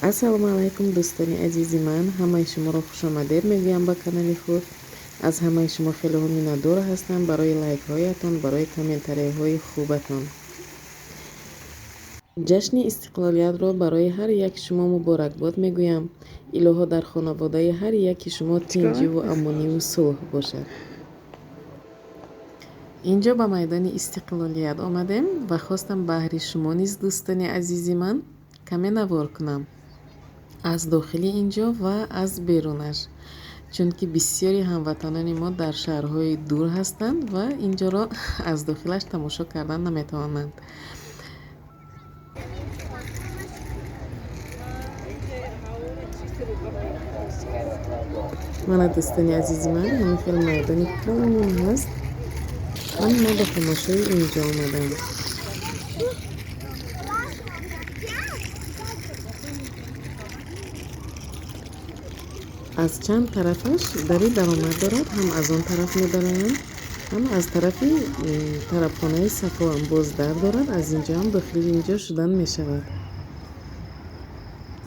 ассалому алайкум дӯстони азизи ман, ҳамаи шуморо хушомадед мегӯям ба канали худ. аз ҳамаи шумо хелеҳо миннатдор ҳастам барои лайкҳоятон, барои комментарияҳои хубатон. ҷашни истиқлолиятро барои ҳар яки шумо муборакбод мегӯям. илоҳо дар хонаводаи ҳар яки шумо тинҷиву амониву сулҳ бошад. инҷо ба майдони истиқлолият омадем ва хостам баҳри шумо низ дӯстони азизи ман каме навор кунам аз дохили инҷо ва аз берунаш, чунки бисёри ҳамватанони мо дар шаҳрҳои дур ҳастанд ва инҷоро аз дохилаш тамошо кардан наметавонанд. мана дӯстони азизи ман, ҳамин хел майдони калон ҳаст, аммо ба тамошои инҷо омадам. аз чанд тарафаш дари даромад дорад, ҳам аз он тараф медароянд, ҳам аз тарафи тарабхонаи сафо ҳам боз дар дорад. аз инҷо ҳам дохили инҷо шудан мешавад.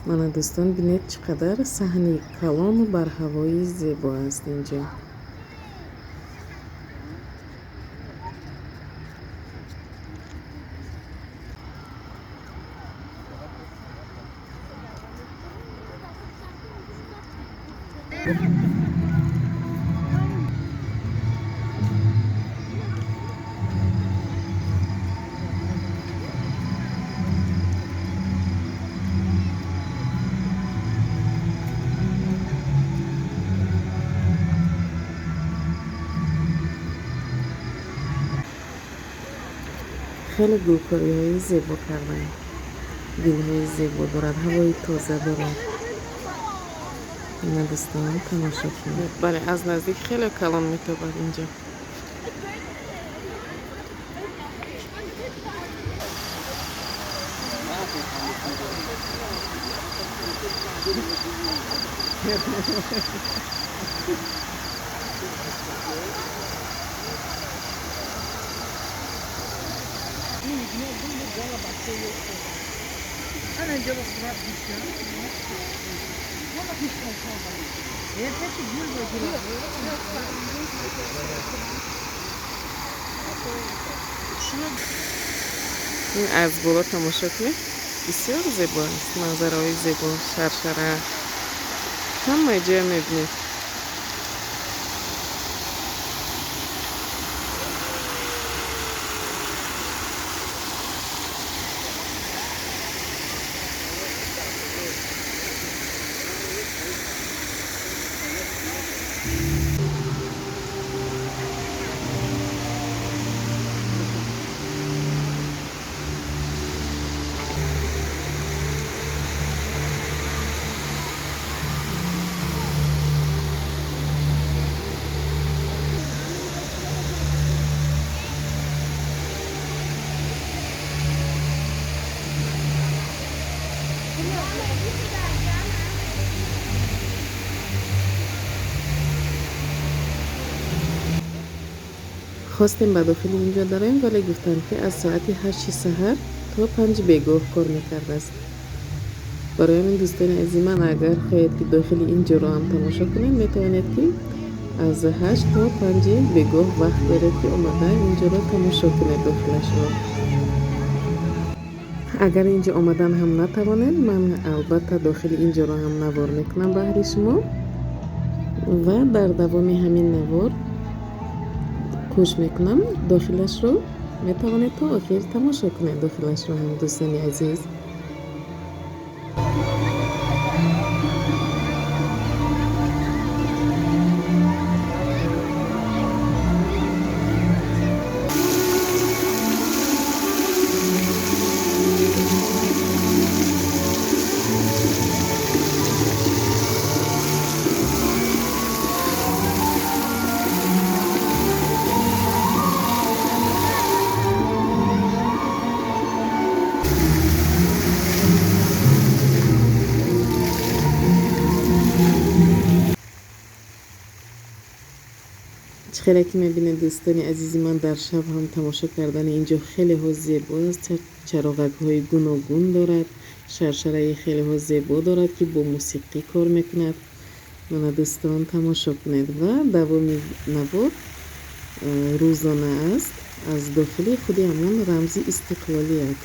мана дӯстон бинед чӣ қадар саҳни калону барҳавои зебо аст инҷо. хеле гулкориҳои зебо карданд, гулҳои зебо дорад, ҳавои тоза дорад. ина дӯстон тамошо кунед. бале, аз наздик хеле калон метобад инҷо. ин аз боло тамошо кунед, бисёр зебо аст, манзараҳои зебо, шаршара, ҳамаи ҷоя мебинед. хостем ба дохили инҷо дароем, вале гуфтанд ки аз соати 8 саҳар то 5 бегоҳ кор мекардааст. барои ҳамин дӯстони азизи ман, агар хоҳед ки дохили инҷоро ҳам тамошо кунед, метавонед ки аз 8 то 5 бегоҳ вақт доред ки омада инҷоро тамошо кунед дохилашро. агар инҷо омадан ҳам натавонед, ман албатта дохили инҷоро ҳам навор мекунам баҳри шумо ва дар давоми ҳамин навор кӯш мекунам дохилашро метавонед то охир тамошо кунед дохилашро ҳам дӯстони азиз. چه خیلی که میبینید دوستانی عزیزی من، در شب هم تماشا کردن اینجا خیلی ها زیبا است. چراغک های گوناگون دارد، شرشره خیلی زیبا دارد که با موسیقی کار میکند. من دوستان تماشا کنید و دوام نوار روزانه است. از داخل خودی همون رمزی استقلالیت.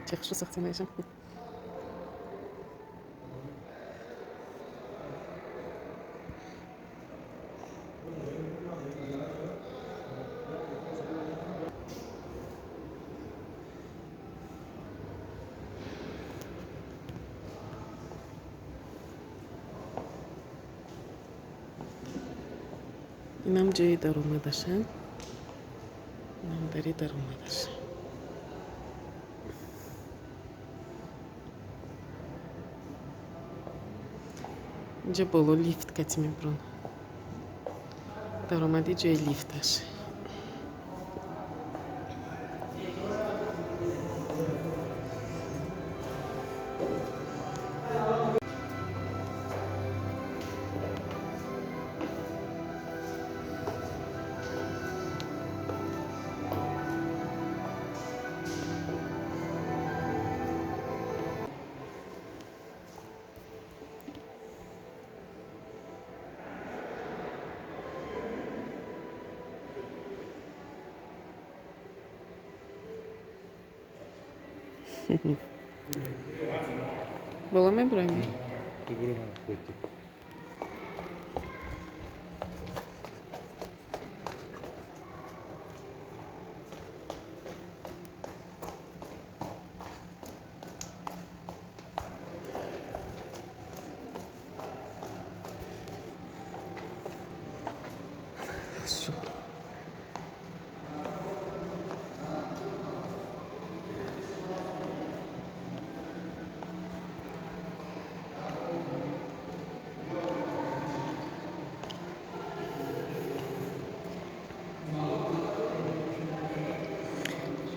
چه خوش ساختی میشم. اینم جای در اومدشه. اینم داری در اومدشه. اینجا بالا لیفت کتی میبرون. در اومدی جای لیفتش. بالا میبرم.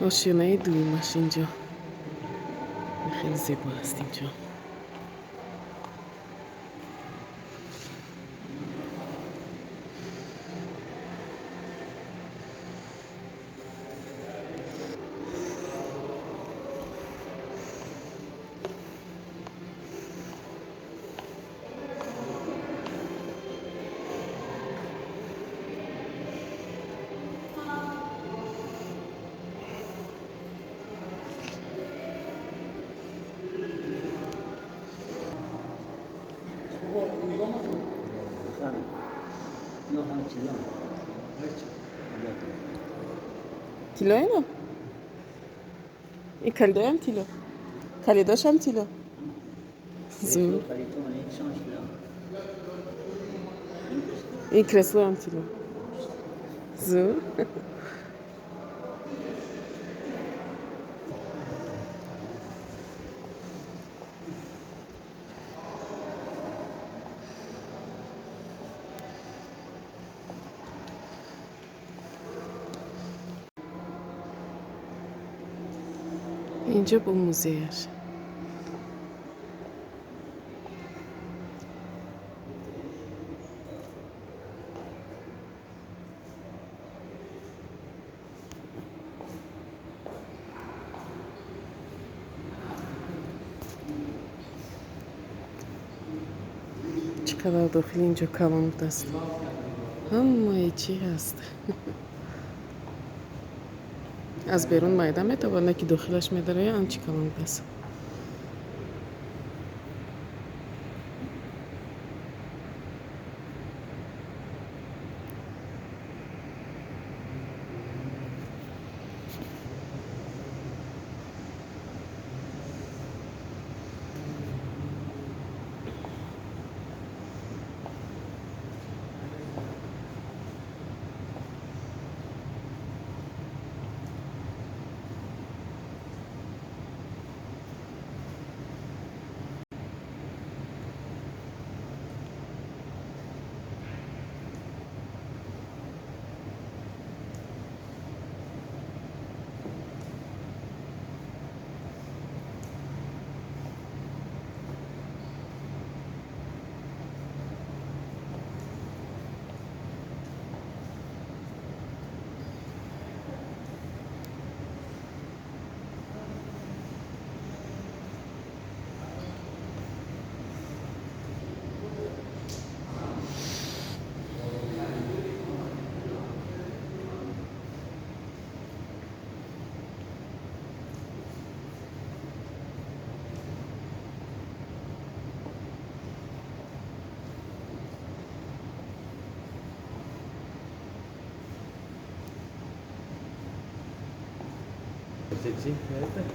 آشیانه دویمش اینجا خیلی زیبا هست اینجا. تیلو اینو این کلیدای هم تیلو کلیداش هم تیلو زور این کرسلو هم تیلو زور اینجا با موزهش چقدر داخل اینجا کلامت است همه چی هست از بیرون مایده میتوانه که داخلش میداره همچی کلامت است.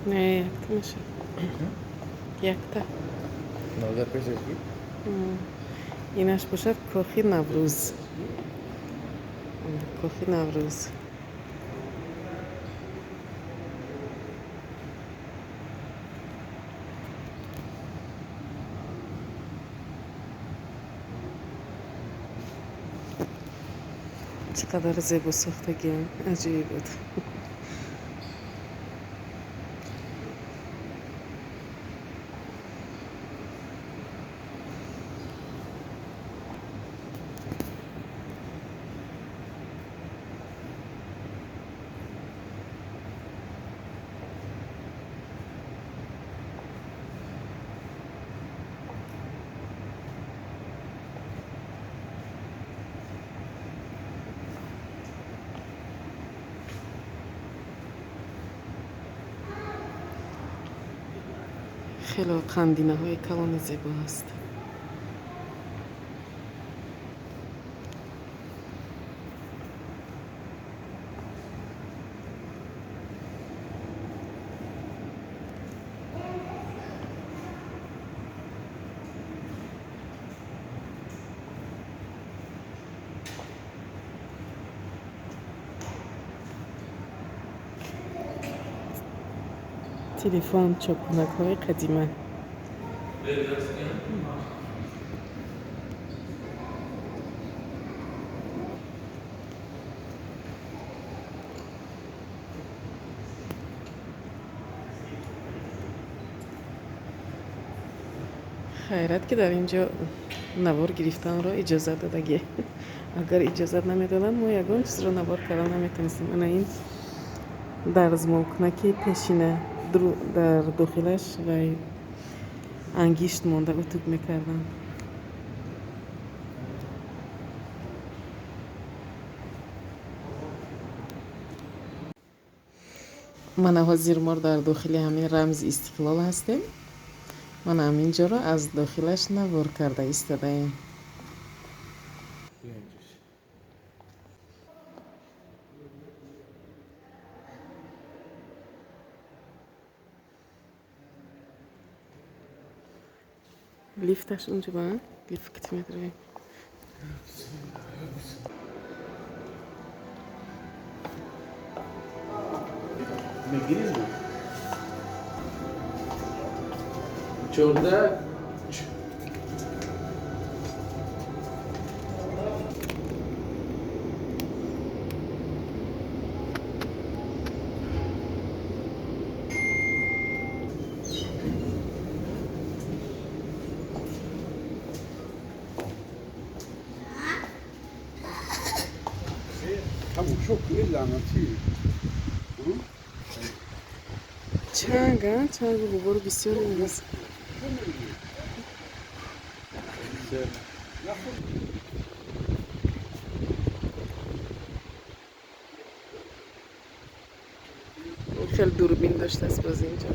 نه یکتا میشه یکتا نوزر پیش اشکی؟ اینش باشد کاخی نوروز کاخی نوروز چقدر زیبا ساختگی عجیب بود. خیلی قندینه های کلان زیبا هست. تلفن چاپونک های قدیمه хайрат ки дар инҷо навор гирифтан ро иҷозат додагӣ. Агар иҷозат намедоданд мо ягон чизро навор кардан наметавонистем. Ана ин дарзмолкунаки пешина дар дохилаш вай ангишт монда утук мекарданд. ман ҳозир мо дар дохили ҳамин рамзи истиқлол ҳастем. ман ҳамин ҷоро аз дохилаш навор карда истодаем. лифташ унҷо ба лифт китметрае. Мегиризм? 14. Tamam çok iyi anlatıyor. чанга губор бисёр мерест. хеле дурбин доштааст боз инҷо.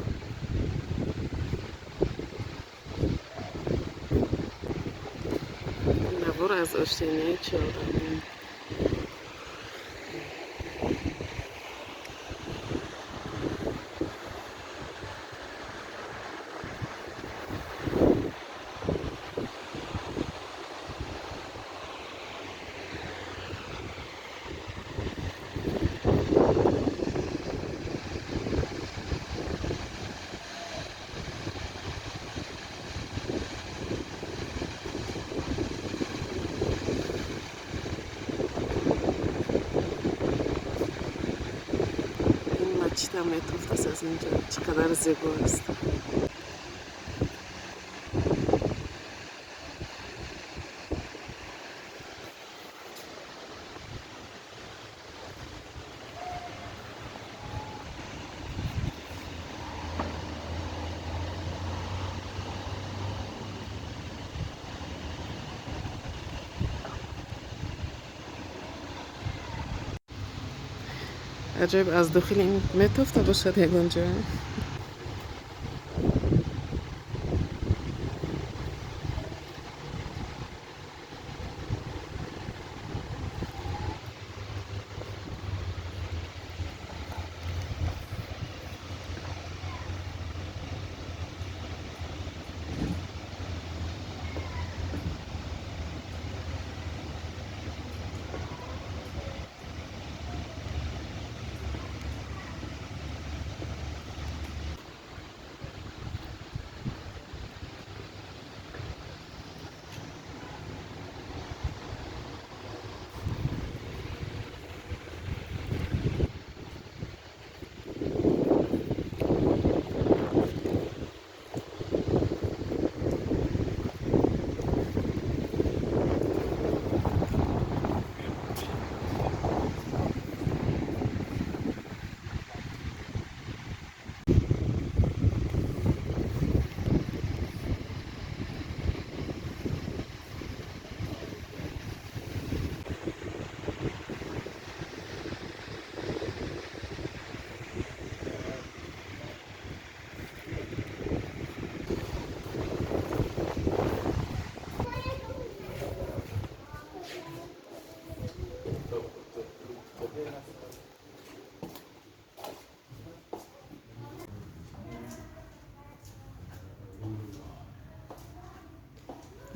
навор аз оштинаи 14. мачитам метофтаст аз инҷо. Чӣ қадар зебо аст. аҷоиб, аз дохили ин метофта бошад ягон ҷо.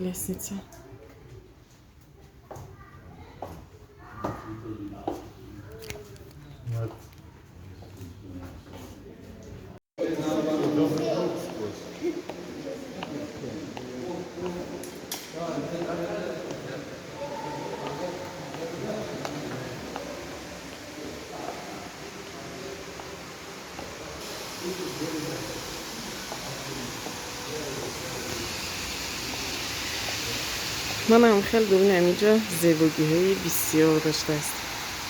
Лестница. من هم خیلی ببینم اینجا زیبایی های بسیار داشته است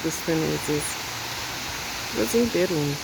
دوستان عزیز. بازیم برون.